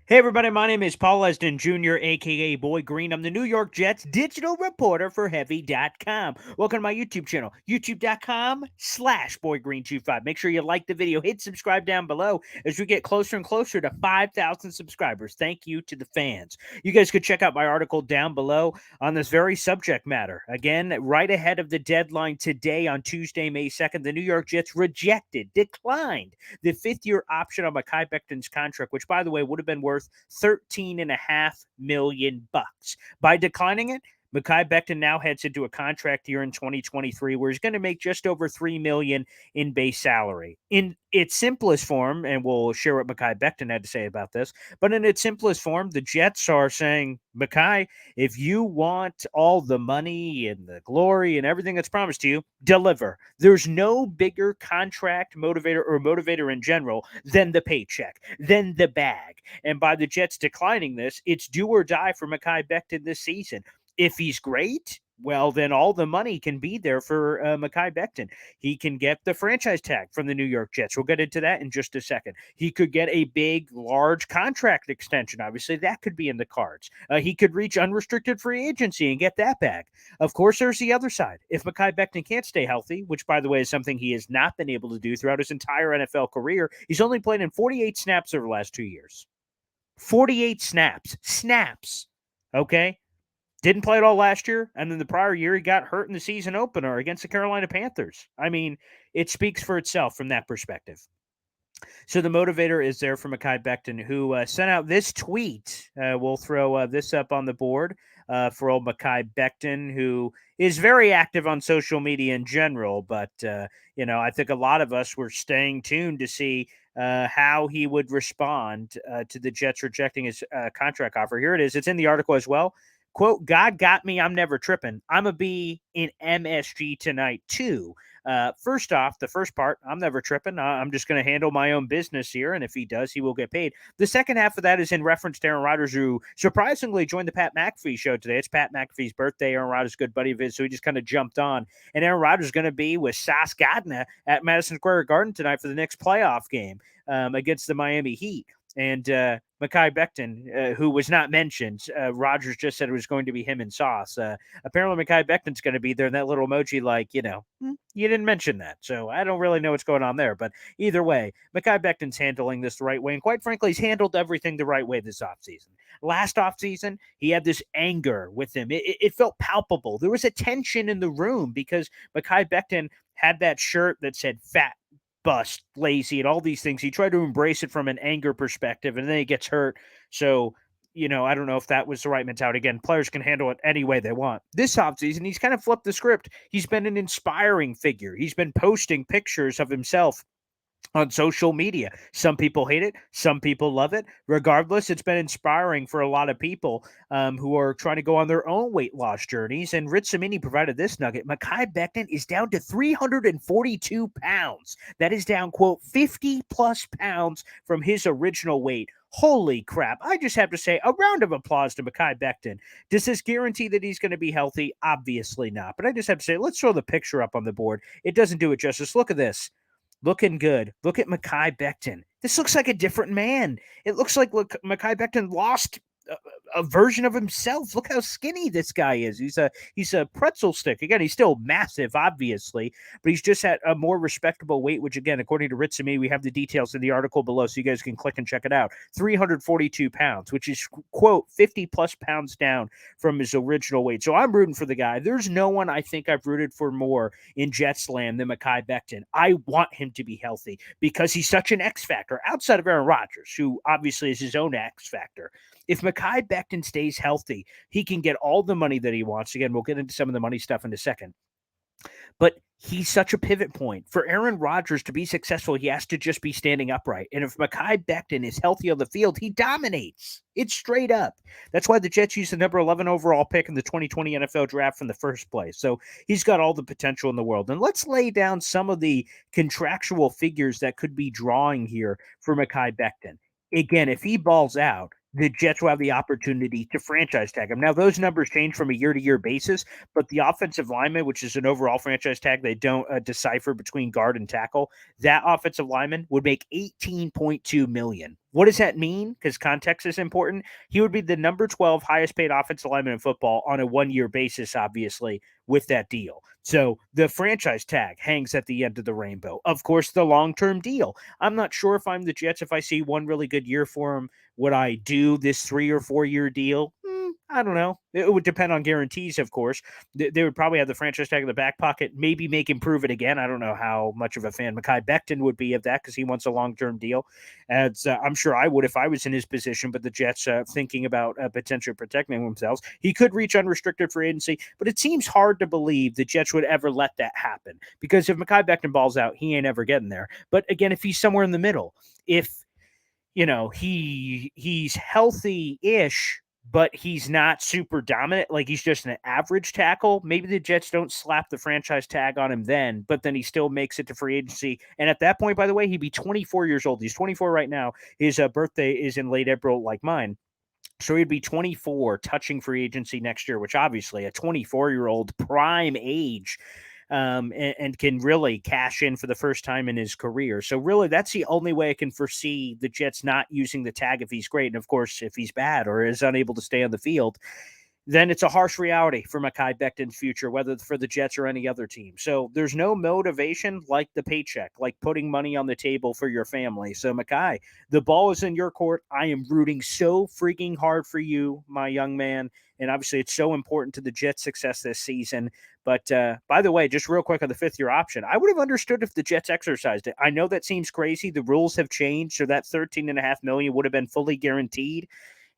Hey everybody, my name is Paul Esden Jr., aka Boy Green. I'm the New York Jets digital reporter for Heavy.com. Welcome to my YouTube channel, youtube.com/BoyGreen25. Make sure you like the video, hit subscribe down below as we get closer and closer to 5,000 subscribers. Thank you to the fans. You guys could check out my article down below on this very subject matter. Again, right ahead of the deadline today on Tuesday, May 2nd, the New York Jets declined the fifth-year option on Mekhi Becton's contract, which, by the way, would have been worth $13.5 million. By declining it, Mekhi Becton now heads into a contract year in 2023 where he's going to make just over $3 million in base salary. In its simplest form, and we'll share what Mekhi Becton had to say about this, but in its simplest form, the Jets are saying, Mekhi, if you want all the money and the glory and everything that's promised to you, deliver. There's no bigger contract motivator or motivator in general than the paycheck, than the bag. And by the Jets declining this, it's do or die for Mekhi Becton this season. If he's great, well, then all the money can be there for Mekhi Becton. He can get the franchise tag from the New York Jets. We'll get into that in just a second. He could get a big, large contract extension. Obviously, that could be in the cards. He could reach unrestricted free agency and get that bag. Of course, there's the other side. If Mekhi Becton can't stay healthy, which, by the way, is something he has not been able to do throughout his entire NFL career, he's only played in 48 snaps over the last 2 years. 48 snaps. Snaps. Okay? Didn't play it all last year, and then the prior year he got hurt in the season opener against the Carolina Panthers. I mean, it speaks for itself from that perspective. So the motivator is there for Mekhi Becton, who sent out this tweet. We'll throw this up on the board for old Mekhi Becton, who is very active on social media in general. But, I think a lot of us were staying tuned to see how he would respond to the Jets rejecting his contract offer. Here it is. It's in the article as well. Quote, God got me. I'm never tripping. I'm going to be in MSG tonight, too. First off, the first part, I'm never tripping. I'm just going to handle my own business here. And if he does, he will get paid. The second half of that is in reference to Aaron Rodgers, who surprisingly joined the Pat McAfee show today. It's Pat McAfee's birthday. Aaron Rodgers is a good buddy of his, so he just kind of jumped on. And Aaron Rodgers is going to be with Sauce Gardner at Madison Square Garden tonight for the next playoff game against the Miami Heat. And Mekhi Becton, who was not mentioned, Rodgers just said it was going to be him and Sauce. Apparently, Mekhi Becton's going to be there, and that little emoji, like, you didn't mention that. So I don't really know what's going on there. But either way, Mekhi Becton's handling this the right way. And quite frankly, he's handled everything the right way this offseason. Last offseason, he had this anger with him. It felt palpable. There was a tension in the room because Mekhi Becton had that shirt that said fat, bust, lazy, and all these things. He tried to embrace it from an anger perspective, and then he gets hurt. So, I don't know if that was the right mentality. Again, players can handle it any way they want. This offseason, he's kind of flipped the script. He's been an inspiring figure. He's been posting pictures of himself on social media. Some people hate it. Some people love it. Regardless, it's been inspiring for a lot of people who are trying to go on their own weight loss journeys. And Rich Cimini provided this nugget. Mekhi Becton is down to 342 pounds. That is down, quote, 50 plus pounds from his original weight. Holy crap. I just have to say a round of applause to Mekhi Becton. Does this guarantee that he's going to be healthy? Obviously not. But I just have to say, let's throw the picture up on the board. It doesn't do it justice. Look at this. Looking good. Look at Mekhi Becton. This looks like a different man. It looks like Mekhi Becton lost a version of himself. Look how skinny this guy is. He's a pretzel stick. Again, he's still massive, obviously, but he's just at a more respectable weight, which, again, according to Ritsumi, we have the details in the article below, so you guys can click and check it out. 342 pounds, which is, quote, 50 plus pounds down from his original weight. So I'm rooting for the guy. There's no one I think I've rooted for more in Jets land than Mekhi Becton. I want him to be healthy because he's such an X factor outside of Aaron Rodgers, who obviously is his own X factor. If Mekhi Becton stays healthy, he can get all the money that he wants. Again, we'll get into some of the money stuff in a second. But he's such a pivot point. For Aaron Rodgers to be successful, he has to just be standing upright. And if Mekhi Becton is healthy on the field, he dominates. It's straight up. That's why the Jets used the number 11 overall pick in the 2020 NFL draft from the first place. So he's got all the potential in the world. And let's lay down some of the contractual figures that could be drawing here for Mekhi Becton. Again, if he balls out, the Jets will have the opportunity to franchise tag him. Now, those numbers change from a year-to-year basis, but the offensive lineman, which is an overall franchise tag, they don't decipher between guard and tackle. That offensive lineman would make $18.2 million. What does that mean? Because context is important. He would be the number 12 highest paid offensive lineman in football on a 1 year basis, obviously, with that deal. So the franchise tag hangs at the end of the rainbow. Of course, the long-term deal. I'm not sure if I'm the Jets, if I see one really good year for him, would I do this 3 or 4 year deal? I don't know. It would depend on guarantees, of course. They would probably have the franchise tag in the back pocket, maybe make him prove it again. I don't know how much of a fan Mekhi Becton would be of that because he wants a long-term deal. As I'm sure I would if I was in his position, but the Jets thinking about potentially protecting themselves. He could reach unrestricted free agency, but it seems hard to believe the Jets would ever let that happen because if Mekhi Becton balls out, he ain't ever getting there. But again, if he's somewhere in the middle, if he's healthy-ish, but he's not super dominant, like he's just an average tackle, maybe the Jets don't slap the franchise tag on him then, but then he still makes it to free agency. And at that point, by the way, he'd be 24 years old. He's 24 right now. His birthday is in late April, like mine. So he'd be 24 touching free agency next year, which obviously a 24-year-old prime age, and can really cash in for the first time in his career. So really, that's the only way I can foresee the Jets not using the tag if he's great. And of course, if he's bad or is unable to stay on the field, then it's a harsh reality for Mekhi Becton's future, whether for the Jets or any other team. So there's no motivation like the paycheck, like putting money on the table for your family. So Mekhi, the ball is in your court. I am rooting so freaking hard for you, my young man. And obviously, it's so important to the Jets' success this season. But by the way, just real quick on the 5th-year option, I would have understood if the Jets exercised it. I know that seems crazy. The rules have changed, so that $13.5 million would have been fully guaranteed.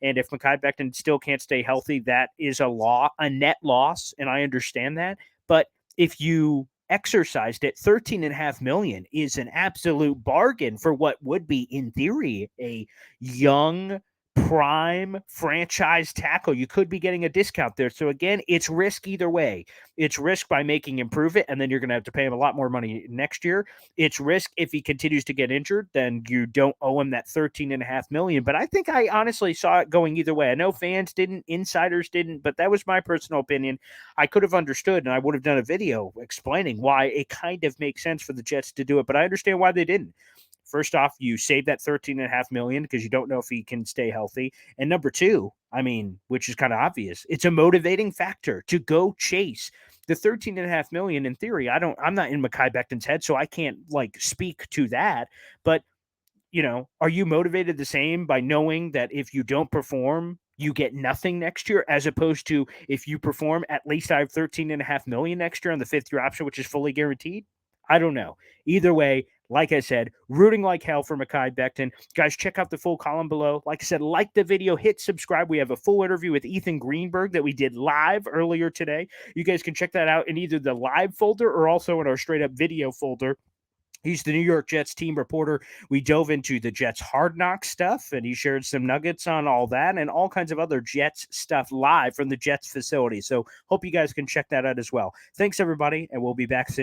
And if Mekhi Becton still can't stay healthy, that is a net loss, and I understand that. But if you exercised it, $13.5 million is an absolute bargain for what would be, in theory, a young prime franchise tackle. You could be getting a discount there. So again, it's risk either way. It's risk by making him prove it, and then you're going to have to pay him a lot more money next year. It's risk if he continues to get injured, then you don't owe him that $13.5 million. But I think I honestly saw it going either way. I know fans didn't, insiders didn't, but that was my personal opinion. I could have understood, and I would have done a video explaining why it kind of makes sense for the Jets to do it, but I understand why they didn't. First off, you save that $13.5 million because you don't know if he can stay healthy. And number two, I mean, which is kind of obvious, it's a motivating factor to go chase the $13.5 million. In theory, I'm not in Mekhi Becton's head, so I can't like speak to that. But are you motivated the same by knowing that if you don't perform, you get nothing next year, as opposed to if you perform, at least I have $13.5 million next year on the 5th-year option, which is fully guaranteed? I don't know. Either way, like I said, rooting like hell for Mekhi Becton. Guys, check out the full column below. Like I said, like the video, hit subscribe. We have a full interview with Ethan Greenberg that we did live earlier today. You guys can check that out in either the live folder or also in our straight up video folder. He's the New York Jets team reporter. We dove into the Jets hard knock stuff, and he shared some nuggets on all that and all kinds of other Jets stuff live from the Jets facility. So hope you guys can check that out as well. Thanks, everybody, and we'll be back soon.